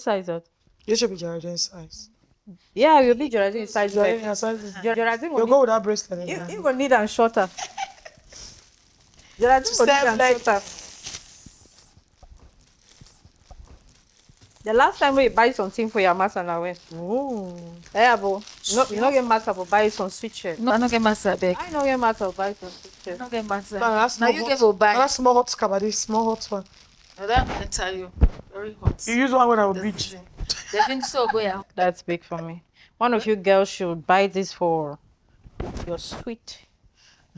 size that? You should be Geraldine's size. Yeah, you'll be Geraldine's size. Geraldine, your size is... Geraldine You'll will go need, with that bracelet. you will need and shorter. Geraldine will need and Step shorter. The last time we buy something for your master now, when? Oh. Yeah, but you not get master for buy some sweet shirt. No, I don't get master back. I not get master for buy some sweet I shirt. don't get master. No, that's Now small you hot. get for buy. That's small hot scabba, small hot one. No, that I tell you, very hot. You use one when I will This beach. season. They think so go out. That's big for me. One of you girls should buy this for your sweet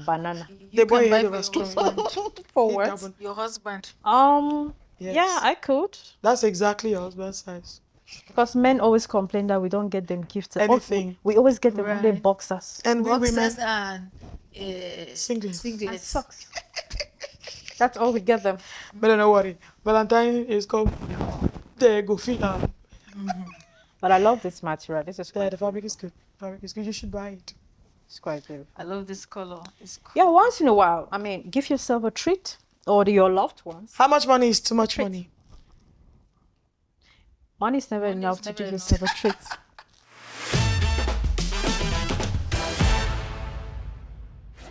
banana. The boy can buy here for was your strong. husband. For Hit what? that one. Your husband. Yes. Yeah, I could. That's exactly your husband's size. Because men always complain that we don't get them gifts. Anything. We always get them only Right. boxers. And we women, Boxers and singlets. And socks. That's all we get them. But don't worry. Valentine is called. There you go, feel her. But I love this material. This is Yeah, quite, the fabric is good. Fabric is good. You should buy it. it's quite beautiful. I love this color. It's cool. Yeah, once in a while. I mean, give yourself a treat. Or your loved ones. How much money is too much money? Money is never Money enough is to never give enough. yourself a treat.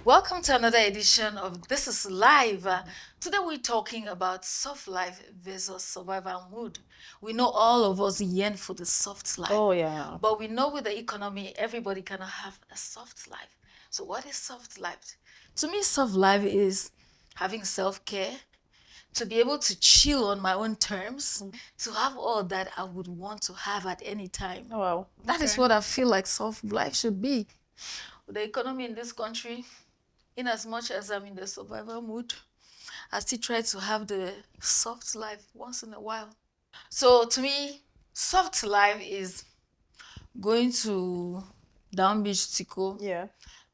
Welcome to another edition of This is Live. Today we're talking about soft life versus survival mood. We know all of us yearn for the soft life. Oh, yeah. But we know with the economy, everybody cannot have a soft life. So what is soft life? To me, soft life is having self-care, to be able to chill on my own terms, to have all that I would want to have at any time. Oh, well. That is what I feel like soft life should be. With the economy in this country, in as much as I'm in the survival mood, I still try to have the soft life once in a while. So to me, soft life is going to Down Beach Tico, Yeah.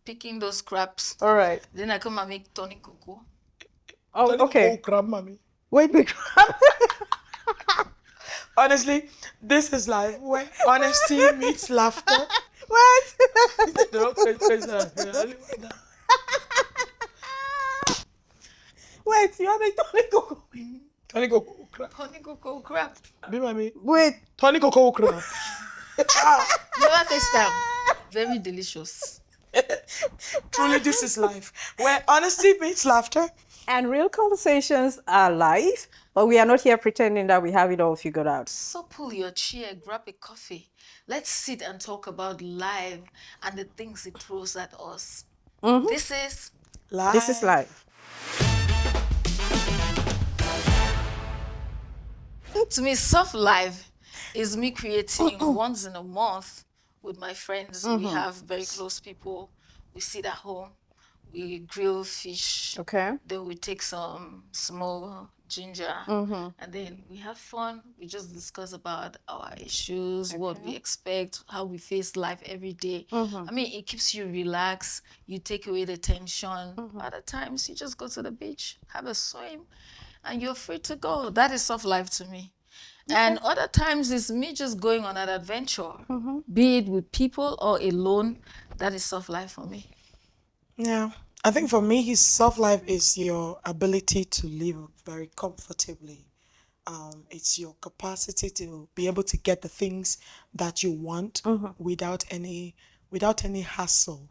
picking those crabs. All right. Then I come and make tonic cocoa. Oh, Oh, okay. crap, mommy. Wait, wait. Honestly, this is life where honesty meets laughter. What? Don't crazy. Wait, you have a tonic cocoa. Tony Coco crap. Tonic cocoa crab. Be mommy. Wait. Tony Coco crap. Never taste them. Very delicious. Truly, this is life where honesty meets laughter. And real conversations are live, but we are not here pretending that we have it all figured out. So pull your chair, grab a coffee. Let's sit and talk about life and the things it throws at us. This is Life. This is live. To me, soft life is me creating once in a month with my friends. We have very close people. We sit at home, we grill fish, Okay. then we take some small ginger, and then we have fun. We just discuss about our issues, what we expect, how we face life every day. I mean, it keeps you relaxed. You take away the tension. Other times, you just go to the beach, have a swim, and you're free to go. That is soft life to me. And other times, it's me just going on an adventure, be it with people or alone. That is soft life for me. Yeah. I think for me, his soft life is your ability to live very comfortably. It's your capacity to be able to get the things that you want without any hassle.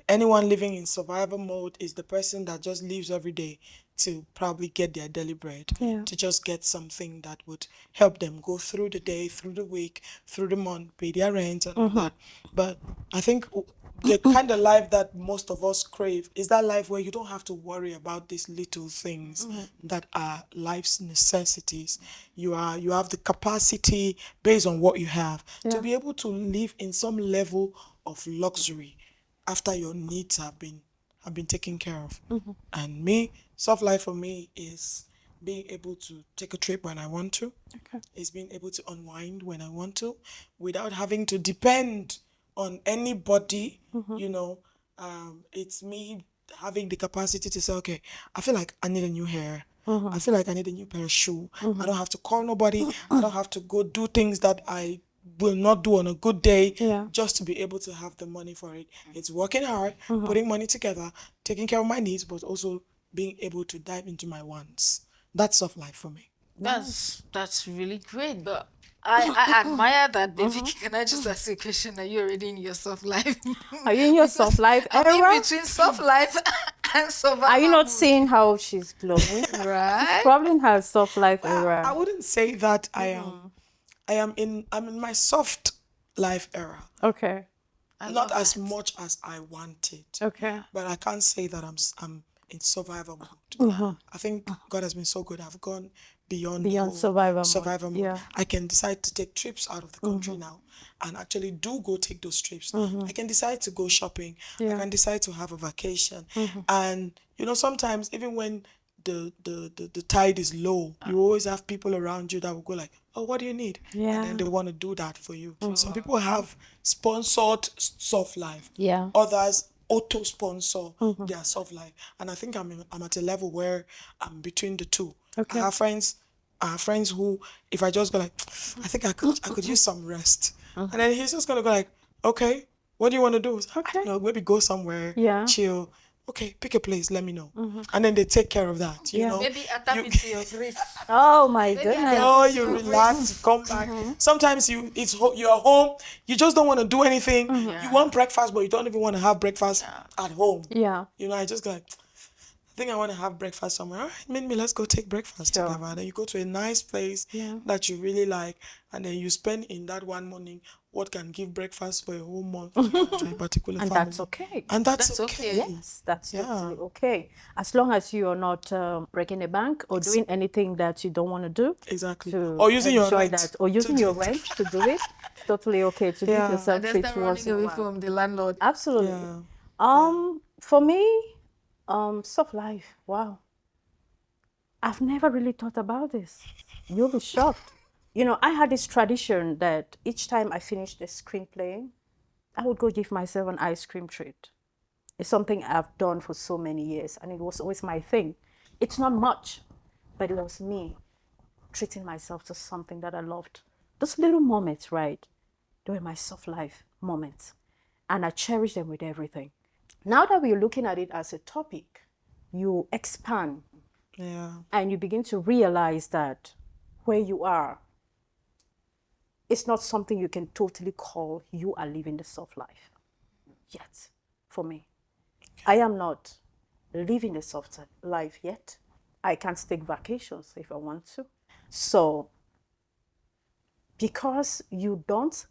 Anyone living in survival mode is the person that just lives every day to probably get their daily bread, Yeah. to just get something that would help them go through the day, through the week, through the month, pay their rent and all that. But I think the kind of life that most of us crave is that life where you don't have to worry about these little things that are life's necessities. You have the capacity based on what you have to be able to live in some level of luxury after your needs have been taken care of. And me, soft life for me is being able to take a trip when I want to. Okay. Is being able to unwind when I want to without having to depend on anybody. It's me having the capacity to say, okay, I feel like I need a new hair. I feel like I need a new pair of shoe. I don't have to call nobody. I don't have to go do things that I will not do on a good day just to be able to have the money for it. It's working hard, putting money together, taking care of my needs, but also being able to dive into my wants. That's soft life for me. That's really great, but I admire that, baby. Can I just ask you a question? Are you already in your soft life? Are you in your Because soft life I'm era? in between soft life and survival Are you not mode. seeing how she's glowing? She's Right? probably in her soft life I era. wouldn't say that I'm in my soft life era. Okay. I Not love as that. much as I wanted. Okay. But I can't say that I'm in survival mode. I think God has been so good. I've gone beyond the Beyond whole survival mode. survival mode. Yeah. I can decide to take trips out of the country now and actually do go take those trips. I can decide to go shopping. I Yeah. can decide to have a vacation. And sometimes even when the tide is low, you always have people around you that will go like, oh, what do you need? And then they Yeah. want to do that for you. Some people have sponsored soft life. Yeah. Others auto sponsor their soft life. And I think I'm at a level where I'm between the two. Okay. I have friends who, if I just go like, I think I could use some rest. And then he's just gonna go like, okay, what do you want to do? I Okay. don't know, maybe go somewhere, Yeah. chill. Okay, pick a place, let me know. And then they take care of that, you Yeah. know. Maybe I tap into your grace. Oh my Maybe I goodness. Oh, you relax, you come back. Sometimes you're home, you just don't want to do anything. You want breakfast, but you don't even want to have breakfast at home. Yeah. I just go like, I think I want to have breakfast somewhere. All right, maybe let's go take breakfast Sure. together. Then you go to a nice place Yeah. that you really like, and then you spend in that one morning what can give breakfast for a whole month to a particular And family. that's okay. And that's That's okay. okay. Yes, that's Yeah. totally okay. As long as you are not breaking a bank or doing anything that you don't want to do. Exactly. To Or using your enjoy rent that, or to using do your it. rent to do it. It's totally okay to Yeah. give yourself And there's treats no once running in a away while. from the landlord. Absolutely. Yeah. For me, soft life. Wow. I've never really thought about this. You'll be shocked. I had this tradition that each time I finished the screenplay, I would go give myself an ice cream treat. It's something I've done for so many years, and it was always my thing. It's not much, but it was me treating myself to something that I loved. Those little moments, right? They were my soft life moments, and I cherish them with everything. Now that we're looking at it as a topic, you expand Yeah. and you begin to realize that where you are, it's not something you can totally call you are living the soft life yet, for me. I am not living the soft life yet. I can't take vacations if I want to. So, because you don't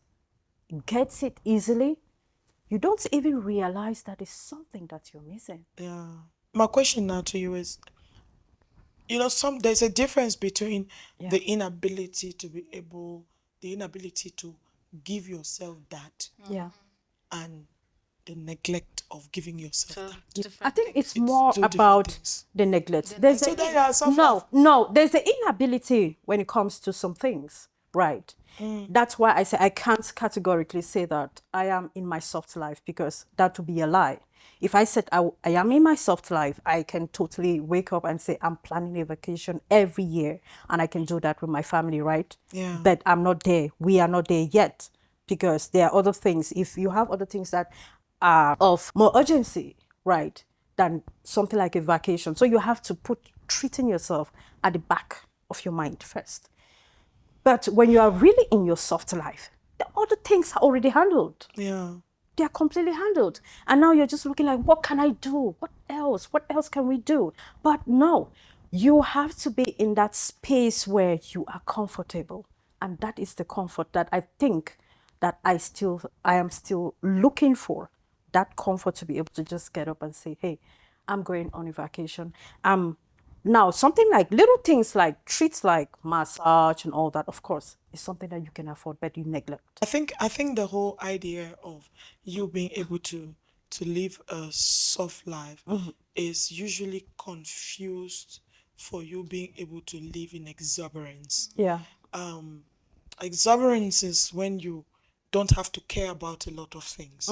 get it easily, you don't even realize that it's something that you're missing. Yeah. My question now to you is, there's a difference between the inability to give yourself that Yeah. and the neglect of giving yourself So that. I different think things. it's more two different about things. the neglect. There's So there are some no, there's the inability when it comes to some things, right? That's why I say I can't categorically say that I am in my soft life, because that would be a lie. If I said I am in my soft life, I can totally wake up and say I'm planning a vacation every year, and I can do that with my family, right? Yeah. But I'm not there. We are not there yet, because there are other things. If you have other things that are of more urgency, right, than something like a vacation. So you have to put treating yourself at the back of your mind first. But when you are really in your soft life, the other things are already handled. Yeah. They are completely handled. And now you're just looking like, what can I do? What else? What else can we do? But no, you have to be in that space where you are comfortable. And that is the comfort that I think that I am still looking for. That comfort to be able to just get up and say, hey, I'm going on a vacation. Now, something like little things like treats like massage and all that, of course, is something that you can afford, but you neglect. I think the whole idea of you being able to live a soft life is usually confused for you being able to live in exuberance. Yeah. Exuberance is when you don't have to care about a lot of things.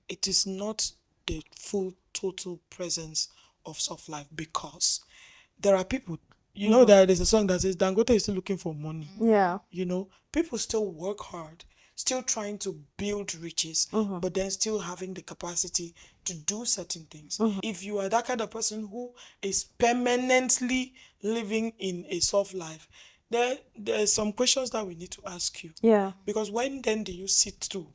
It is not the full total presence of soft life, because there are people, that there's a song that says Dangote is still looking for money. Yeah. People still work hard, still trying to build riches, but then still having the capacity to do certain things. If you are that kind of person who is permanently living in a soft life, There's some questions that we need to ask you. Yeah. Because when then do you sit to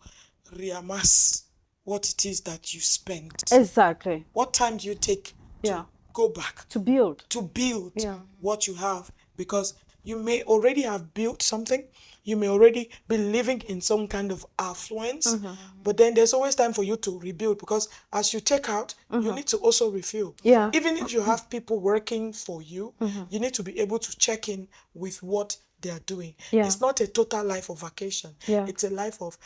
reamass what it is that you spent? Exactly. What time do you take to Yeah. go back To build. to build Yeah. what you have? Because you may already have built something, you may already be living in some kind of affluence, but then there's always time for you to rebuild, because as you take out, you need to also refill. Yeah. Even if you have people working for you, you need to be able to check in with what they are doing. Yeah. It's not a total life of vacation. Yeah. It's a life of,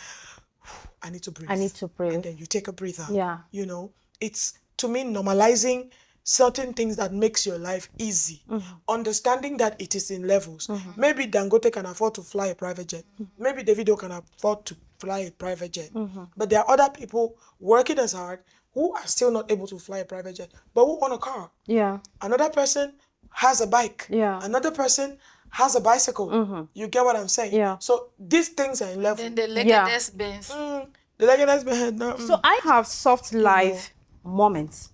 I need to breathe. I need to breathe. And then you take a breather. Yeah. You know, it's, to me, normalizing certain things that makes your life easy. Understanding that it is in levels. Maybe Dangote can afford to fly a private jet. Maybe Davido can afford to fly a private jet. But there are other people working as hard who are still not able to fly a private jet, but who own a car. Yeah. Another person has a bike. Yeah. Another person has a bicycle. You get what I'm saying? Yeah. So these things are in level. Then the Legacy Benz. The legacy behind that. So I have soft life moments.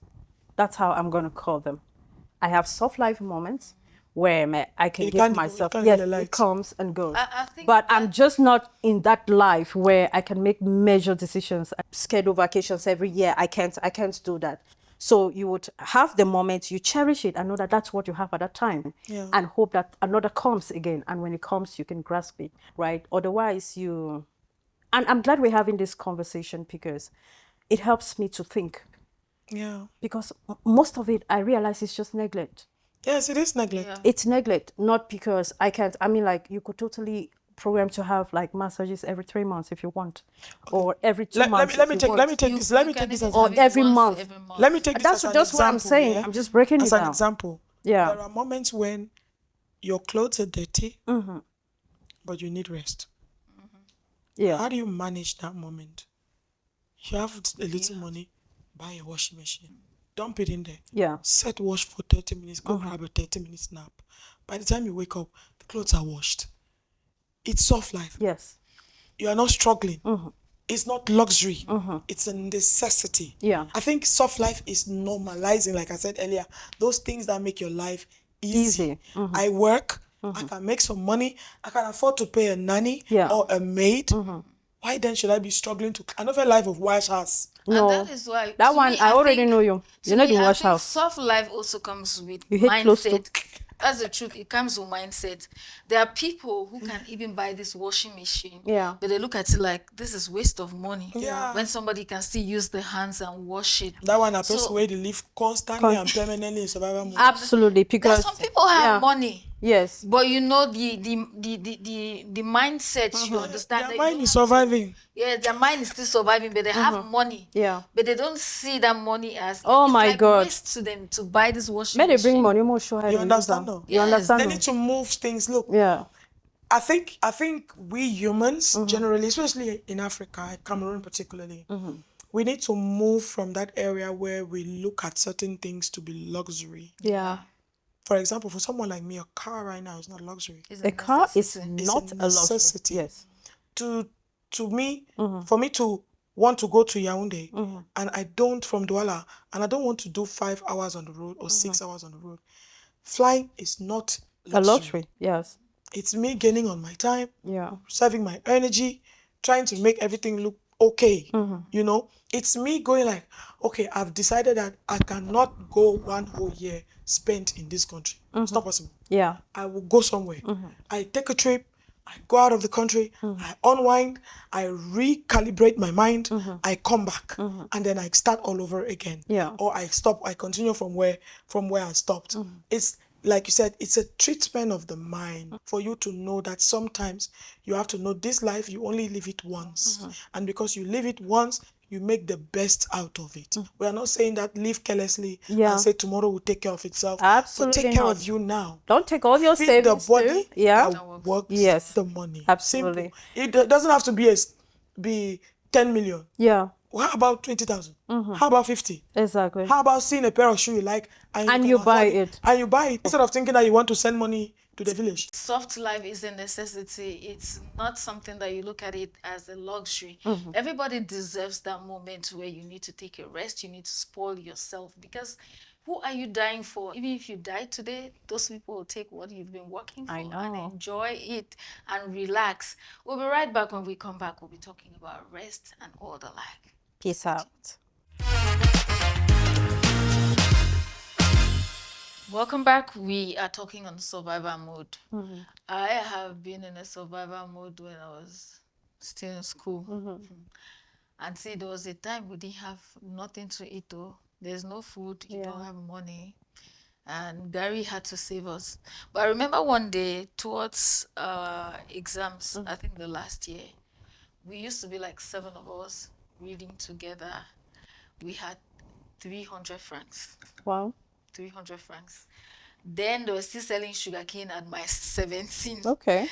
That's how I'm going to call them. I have soft life moments where I can It give can't- myself, it can't yes, be light. it comes and goes. I think But I'm just not in that life where I can make major decisions, schedule vacations every year. I can't do that. So you would have the moment, you cherish it and know that that's what you have at that time, Yeah. and hope that another comes again. And when it comes, you can grasp it, right? Otherwise, and I'm glad we're having this conversation because it helps me to think. Yeah. Because most of it, I realize, is just neglect. Yes, it is neglect. Yeah. It's neglect, not because I can't. I mean, like, you could totally program to have like massages every 3 months if you want, or every 2 months. Let me if you take want. let me take You- this. Let you me can take this even as Or have it every once month. every month. let me take this That's as an just what I'm example, saying. yeah? I'm just breaking As it an down. example. Yeah. There are moments when your clothes are dirty, but you need rest. Yeah. How do you manage that moment? You have a little money, buy a washing machine, dump it in there. Yeah. Set wash for 30 minutes, go grab a 30-minute nap. By the time you wake up, the clothes are washed. It's soft life. Yes. You are not struggling. It's not luxury. It's a necessity. Yeah. I think soft life is normalizing, like I said earlier, those things that make your life easy. I work, I can make some money, I can afford to pay a nanny Yeah. or a maid. Why then should I be struggling to another life of wash house? No. And that is why That to one, me, I already think- know you. to You know me, the I wash think house. Soft life also comes with You hate close to- mindset. That's the truth. It comes with mindset. There are people who can even buy this washing machine. Yeah. But they look at it like this is waste of money. Yeah. When somebody can still use the hands and wash it. That one, a person So- where they live constantly and permanently in survival mode. Absolutely. There are Because some people have yeah. money. Yes. But you know the mindset you understand. Their that you mind don't is have to- surviving. Yeah, their mind is still surviving, but they have money. Yeah. But they don't see that money as Oh it's my like God. waste to them to buy this washing May they machine. bring money more sure You understand though? You Yes. understand? They though? need to move things. Look, Yeah. I think we humans generally, especially in Africa, Cameroon particularly, we need to move from that area where we look at certain things to be luxury. Yeah. For example, for someone like me, a car right now is not luxury. It's A car is necessity. not a a luxury. necessity. Yes. To me, for me to want to go to Yaoundé and I don't from Douala and I don't want to do 5 hours on the road or 6 hours on the road, flying is not A luxury. Yes. It's me gaining on my time, Yeah. saving my energy, trying to make everything look okay. You know, it's me going like, okay, I've decided that I cannot go 1 whole year spent in this country. It's not possible. Yeah. I will go somewhere. I take a trip, I go out of the country, I unwind, I recalibrate my mind, I come back, and then I start all over again. Yeah. Or I continue from where I stopped. It's like you said, it's a treatment of the mind for you to know that sometimes you have to know this life, you only live it once. And because you live it once, you make the best out of it. We are not saying that live carelessly Yeah. and say tomorrow will take care of itself. Absolutely But take care not. of you now. Don't take all your Feed the savings body too. Yeah. that works Yes. the money. Absolutely. Simple. It doesn't have to be 10 million. Yeah. How about 20,000? How about 50? Exactly. How about seeing a pair of shoes you like and And can you afford buy it. And you buy it instead of thinking that you want to send money to the village. Soft life is a necessity. It's not something that you look at it as a luxury. Everybody deserves that moment where you need to take a rest, you need to spoil yourself, because Who are you dying for? Even if you die today, those people will take what you've been working for I and know. enjoy it and relax. We'll be right back. When we come back, we'll be talking about rest and all the like. Peace out. Welcome back. We are talking on survivor mode. I have been in a survivor mode when I was still in school. And see, there was a time we didn't have nothing to eat though. There's no food, you don't have money. And Gary had to save us. But I remember one day towards exams, I think the last year, we used to be like 7 of us reading together. We had 300 francs. Wow. 300 francs. Then they were still selling sugarcane at my 17. Okay.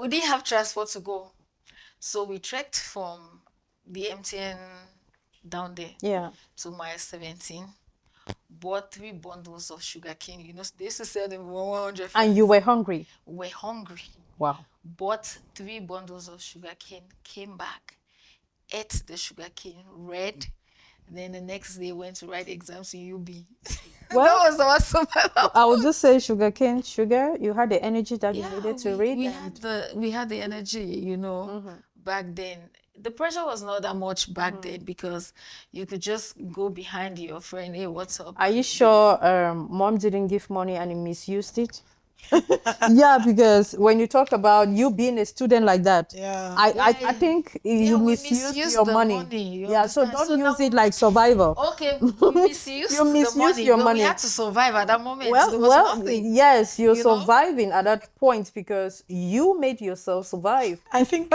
We didn't have transport to go. So we trekked from the MTN down there Yeah. to my 17. Bought 3 bundles of sugarcane. You know, they used to sell them for 100 francs. And you were hungry. We were hungry. Wow. Bought 3 bundles of sugarcane, came back, ate the sugarcane, read. Then the next day went to write exams in UB. Well, that was our survival. I would just say sugarcane, sugar. You had the energy that you needed to read. We had the energy, you know, back then. The pressure was not that much back then because you could just go behind your friend, hey, what's up? Are you sure mom didn't give money and he misused it? Yeah, because when you talk about you being a student like that, Yeah. I think you we misused misused your the money. money, you Yeah, so understand? don't So use now- it like survival. Okay, we misused You misused the money, your but money. we had to survive at that moment. There was nothing. Yes, you're you know? surviving at that point because you made yourself survive. I think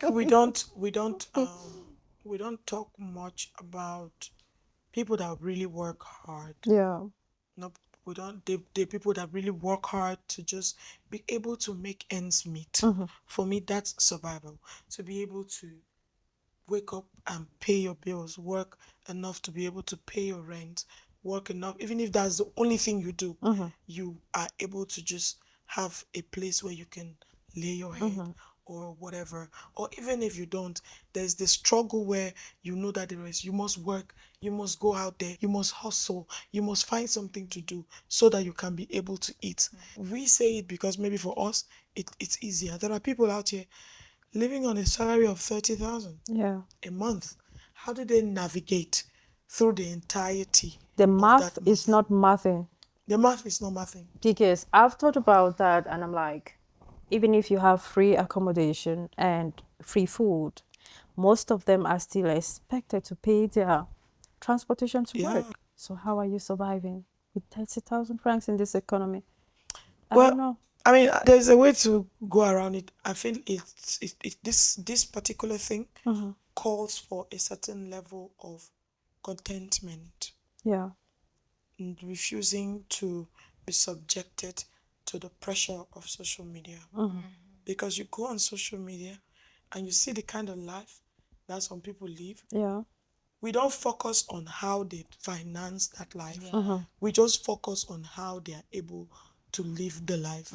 we don't talk much about people that really work hard. Yeah. No, we don't. The people that really work hard to just be able to make ends meet. For me, that's survival. To be able to wake up and pay your bills, work enough to be able to pay your rent, work enough, even if that's the only thing you do, you are able to just have a place where you can lay your head or whatever. Or even if you don't, there's the struggle where you know that there is, you must work, you must go out there, you must hustle, you must find something to do so that you can be able to eat. We say it because maybe for us, it's easier. There are people out here living on a salary of 30,000 Yeah. a month. How do they navigate through the entirety? The of math that is month? not mathing. The math is not mathing. Because I've thought about that and I'm like, even if you have free accommodation and free food, most of them are still expected to pay their transportation to Yeah. work. So how are you surviving with 30,000 francs in this economy? I Well, don't know. I mean, there's a way to go around it. I feel this particular thing calls for a certain level of contentment Yeah. and refusing to be subjected to the pressure of social media. Because you go on social media and you see the kind of life that some people live. Yeah. We don't focus on how they finance that life. We just focus on how they are able to live the life.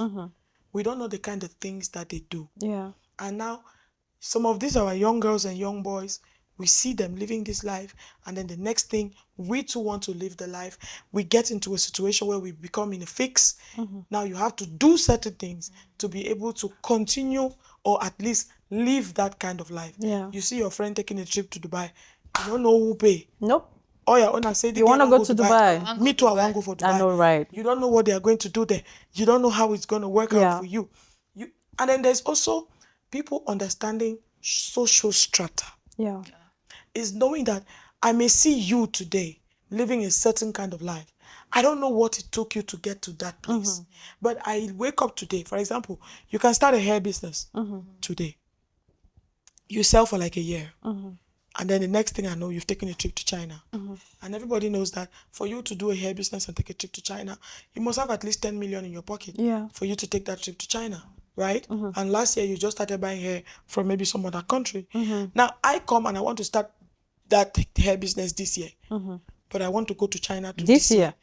We don't know the kind of things that they do. Yeah. And now, some of these are our young girls and young boys. We see them living this life, and then the next thing, we too want to live the life. We get into a situation where we become in a fix. Now you have to do certain things to be able to continue or at least live that kind of life. Yeah. You see your friend taking a trip to Dubai. You don't know who pay. Nope. Oh, your owner say You want to go to Dubai? Me too, I want to go for Dubai. I know, right? You don't know what they are going to do there. You don't know how it's going to work Yeah. out for you. And then there's also people understanding social strata. Yeah. Is knowing that I may see you today living a certain kind of life. I don't know what it took you to get to that place. But I wake up today, for example, you can start a hair business today. You sell for like a year. And then the next thing I know, you've taken a trip to China. And everybody knows that for you to do a hair business and take a trip to China, you must have at least 10 million in your pocket Yeah. for you to take that trip to China, right? And last year, you just started buying hair from maybe some other country. Now, I come and I want to start that hair business this year. But I want to go to China to This year.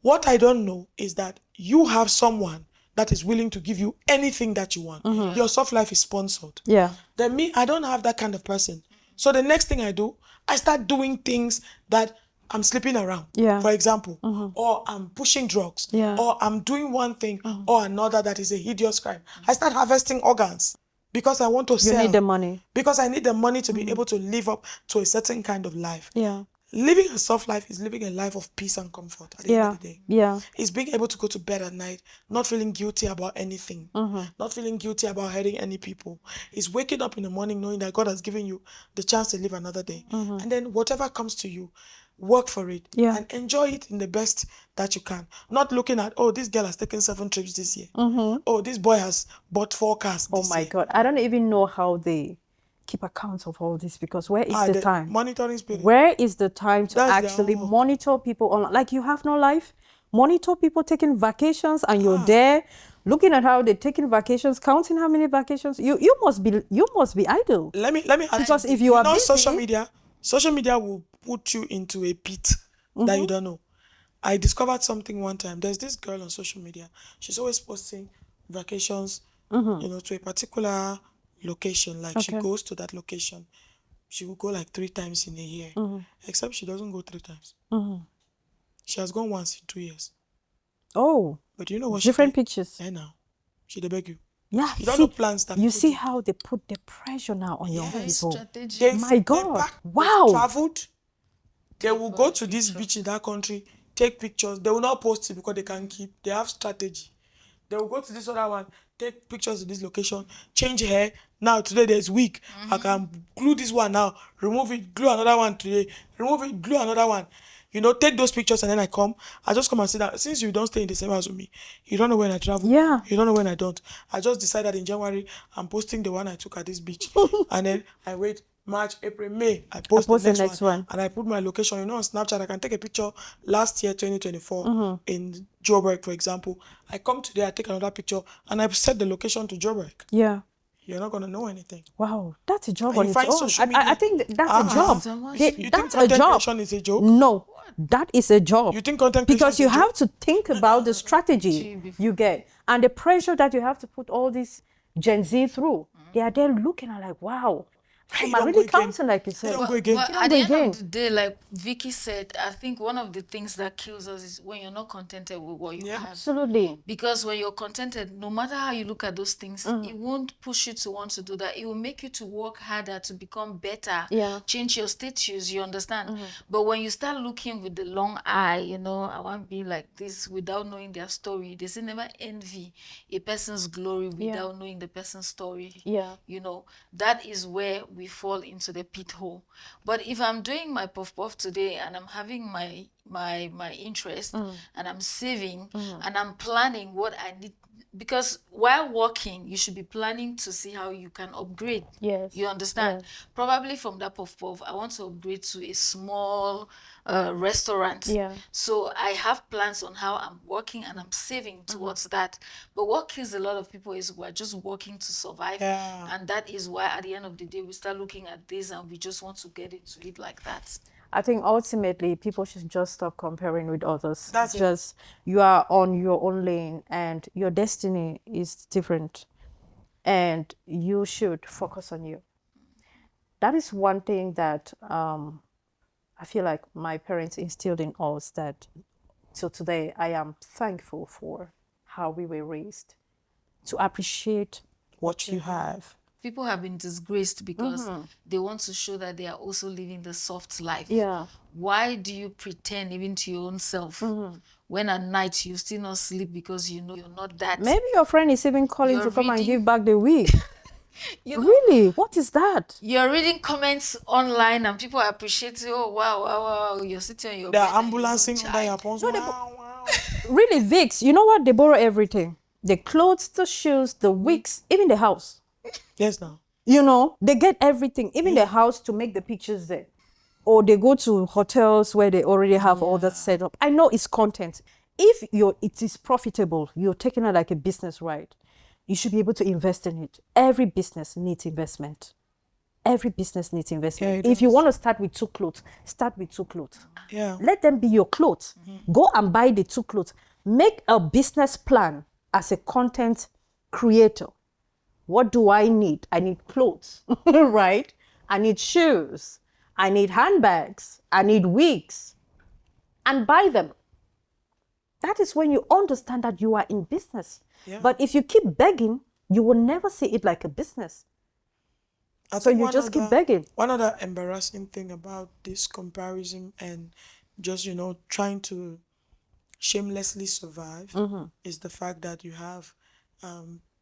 What I don't know is that you have someone that is willing to give you anything that you want. Your soft life is sponsored. Yeah. Then me, I don't have that kind of person. So the next thing I do, I start doing things that I'm sleeping around, Yeah. for example, or I'm pushing drugs, Yeah. or I'm doing one thing or another that is a hideous crime, I start harvesting organs because I want to You sell. need the money. Because I need the money to be able to live up to a certain kind of life. Yeah. Living a soft life is living a life of peace and comfort at the end Yeah. of the day. Yeah. It's being able to go to bed at night, not feeling guilty about anything, not feeling guilty about hurting any people. It's waking up in the morning knowing that God has given you the chance to live another day. And then whatever comes to you, work for it Yeah. and enjoy it in the best that you can. Not looking at, oh, this girl has taken 7 trips this year. Oh, this boy has bought 4 cars Oh this my year. God. I don't even know how they keep account of all this, because where is the The time? monitoring spirit. Where is the time to That's their actually own work. monitor people online? Like, you have no life. Monitor people taking vacations, and you're there looking at how they're taking vacations, counting how many vacations. You must be idle. Let me ask Because you, if you are know, busy, social media will put you into a pit that you don't know. I discovered something one time. There's this girl on social media. She's always posting vacations, to a particular location. Like she Okay. goes to that location. She will go like 3 times in a year. Except she doesn't go 3 times. She has gone once in 2 years. oh, But you know what different she did? pictures. Now, she dey beg you. Yeah, You don't know plans that you people see do. how they put the pressure now on young Very people. strategic. My God. They've Wow. traveled. They will go to this beach in that country, take pictures. They will not post it because they can keep. They have strategy. They will go to this other one, take pictures of this location, change hair. Now today there's wig. I can glue this one now, remove it, glue another one today, remove it, glue another one. Take those pictures and then I just come and see that since you don't stay in the same house with me, you don't know when I travel. Yeah. You don't know when I don't. I just decided in January I'm posting the one I took at this beach. And then I wait March, April, May, I post post the the next, next one. one. And I put my location, on Snapchat. I can take a picture last year, 2024, in Joburg, for example. I come today, I take another picture, and I set the location to Joburg. Yeah. You're not going to know anything. Wow, that's a job And on you its find own. social I media- think that's a job. so much. You think That's a content job. creation is a joke? No, that is a job. You think content creation because is you a joke? have to think about the strategy you get and the pressure that you have to put all these Gen Z through. They are there looking at like, wow, am I don't really go again. counting like you said? don't go again. But You don't at go the end again. of the day, like Vicky said, I think one of the things that kills us is when you're not contented with what you have. Absolutely. Because when you're contented, no matter how you look at those things, it won't push you to want to do that. It will make you to work harder to become better, Yeah. change your status, you understand? But when you start looking with the long eye, I want to be like this without knowing their story. They say never envy a person's glory without knowing the person's story. Yeah. That is where we fall into the pit hole. But if I'm doing my puff puff today and I'm having my interest and I'm saving and I'm planning what I need, because while working you should be planning to see how you can upgrade. Yes. You understand? Yes. Probably from that puff puff I want to upgrade to a small restaurant. Yeah. So I have plans on how I'm working and I'm saving towards that. But what kills a lot of people is we're just working to survive. Yeah. And that is why at the end of the day we start looking at this and we just want to get into it like that. I think ultimately people should just stop comparing with others. That's it. Just you are on your own lane and your destiny is different, and you should focus on you. That is one thing that I feel like my parents instilled in us, that till today I am thankful for how we were raised, to appreciate what you have. People have been disgraced because they want to show that they are also living the soft life. Yeah. Why do you pretend even to your own self when at night you still not sleep because you know you're not that? Maybe your friend is even calling You're to come and reading- give back the wig. You know, Really? What is that? you're reading comments online and people appreciate you. Oh, wow, wow, wow. You're sitting on your They're bed and ambulancing your under your child. phones. No, they- Wow, wow. Really, Vix, you know what? They borrow everything. The clothes, the shoes, the wigs, even the house. Yes, now. They get everything, even the house, to make the pictures there. Or they go to hotels where they already have all that set up. I know it's content. If it is profitable, you're taking it like a business, right? You should be able to invest in it. Every business needs investment. Every business needs investment. Yeah, it If you want to start with 2 clothes, start with 2 clothes. Yeah. Let them be your clothes. Go and buy the 2 clothes. Make a business plan as a content creator. What do I need? I need clothes, right? I need shoes. I need handbags. I need wigs. and buy them. That is when you understand that you are in business. Yeah. But if you keep begging, you will never see it like a business. I So think you one just keep other- begging. One other embarrassing thing about this comparison and just, trying to shamelessly survive is the fact that you have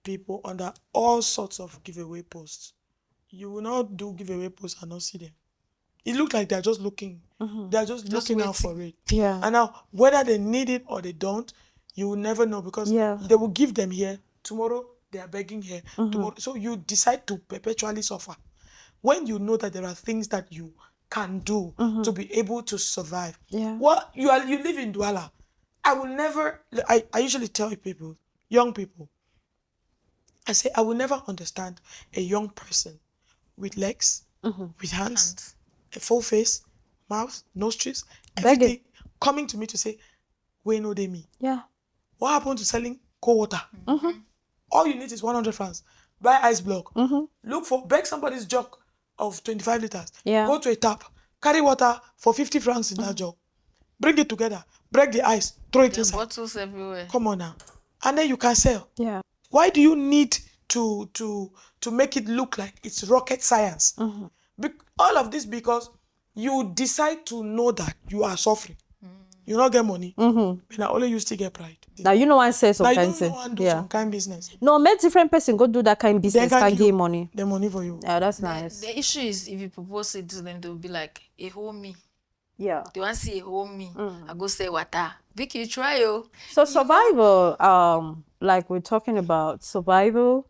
people under all sorts of giveaway posts. You will not do giveaway posts and not see them. It looks like they're just looking. They're just looking out for it. Yeah. And now, whether they need it or they don't, you will never know because Yeah. they will give them here. Tomorrow, they are begging here. Tomorrow, so you decide to perpetually suffer. When you know that there are things that you can do to be able to survive. Yeah. Well, you live in Douala. I usually tell people, young people, I say I will never understand a young person with legs, with hands, a full face, mouth, nostrils, everything coming to me to say, "We know they me." Yeah. What happened to selling cold water? All you need is 100 francs. Buy ice block. Beg somebody's jug of 25 liters. Yeah. Go to a tap. Carry water for 50 francs in that jug. Bring it together. Break the ice. Throw it There are inside. bottles everywhere. Come on now. And then you can sell. Yeah. Why do you need to make it look like it's rocket science? All of this because you decide to know that you are suffering. You not get money. But now only you still get pride. Now you know I say some Now you kind don't thing. know and do Yeah. some kind business. No, make different person go do that kind of business, They can give give you money. the money for you. Yeah, that's nice. The issue is if you propose it to them, they'll be like, a homie. Yeah. They want to see a homie. I go say water. Vicky, you try yo. So survival, like we're talking about, survival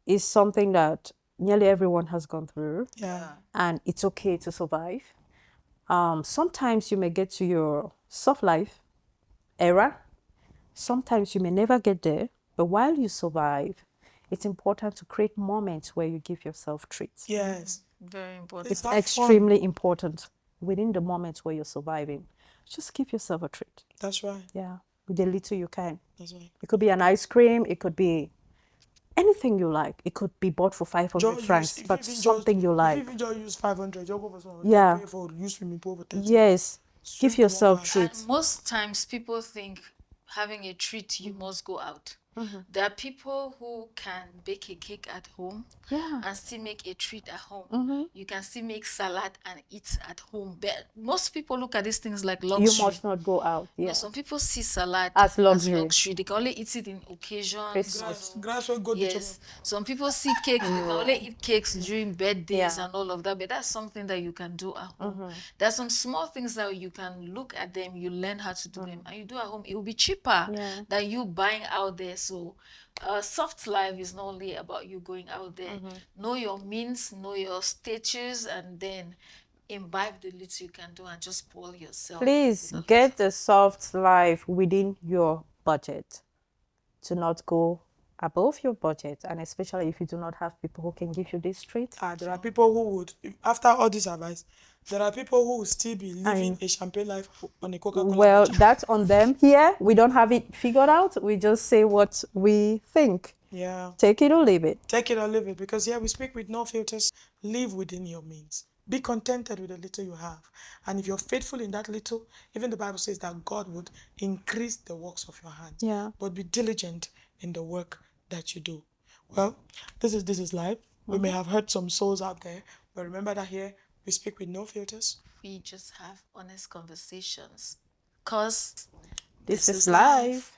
is something that nearly everyone has gone through, Yeah. and it's okay to survive. Sometimes you may get to your soft life era. Sometimes you may never get there, but while you survive, it's important to create moments where you give yourself treats. Yes. Very important. It's that fun. Extremely important within the moments where you're surviving. Just give yourself a treat. That's right. Yeah, with the little you can. That's right. It could be an ice cream. It could be anything you like. It could be bought for 500 francs, but something you like. If you just use 500, just go for some. Yeah. Pay for use swimming pool for 30. Yes, give Simple yourself one. treats. And most times people think having a treat, you must go out. There are people who can bake a cake at home Yeah. and still make a treat at home. You can still make salad and eat at home. But most people look at these things like luxury. You must not go out. You know, Yeah. some people see salad As luxury. They can only eat it in occasions. Christmas. Grass will go to Yes. Some people see cakes, they can only eat cakes during birthdays Yeah. and all of that, but that's something that you can do at home. There's some small things that you can look at them, you learn how to do them, and you do at home. It will be cheaper Yeah. than you buying out there. So soft life is not only about you going out there. Know your means, know your status, and then imbibe the little you can do and just spoil yourself. Please get a soft life within your budget. Do not go above your budget, and especially if you do not have people who can give you this treat. There are people who would, after all this advice, there are people who will still be living a champagne life on a Coca-Cola. Well, budget. that's on them. Here, we don't have it figured out. We just say what we think. Yeah. Take it or leave it. Take it or leave it, because we speak with no filters. Live within your means. Be contented with the little you have. And if you're faithful in that little, even the Bible says that God would increase the works of your hands. Yeah. But be diligent in the work that you do. Well, this is life. We may have heard some souls out there, but remember that here we speak with no filters. We just have honest conversations. Because This is life.